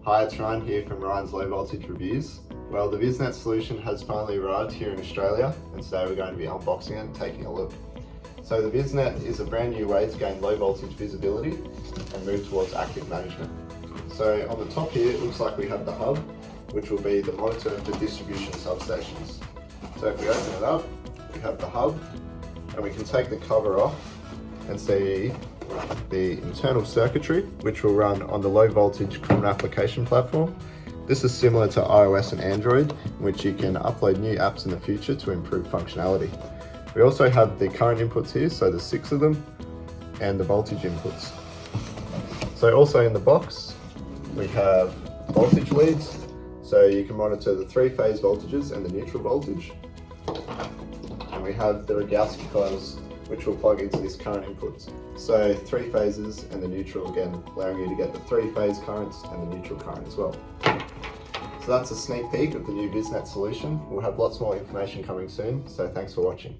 Hi, it's Ryan here from Ryan's Low Voltage Reviews. Well, the VisNet solution has finally arrived here in Australia, and today we're going to be unboxing it and taking a look. So the VisNet is a brand new way to gain low voltage visibility and move towards active management. So on the top here, it looks like we have the hub, which will be the monitor for distribution substations. So if we open it up, we have the hub, and we can take the cover off and see the internal circuitry, which will run on the low voltage common application platform. This is similar to iOS and Android, in which you can upload new apps in the future to improve functionality. We also have the current inputs here, so there's 6 of them, and the voltage inputs. So also in the box, we have voltage leads, so you can monitor the 3-phase voltages and the neutral voltage. And we have the Rogowski coils, which will plug into this current inputs. So 3 phases and the neutral, again, allowing you to get the 3-phase currents and the neutral current as well. So that's a sneak peek of the new VisNet solution. We'll have lots more information coming soon, so thanks for watching.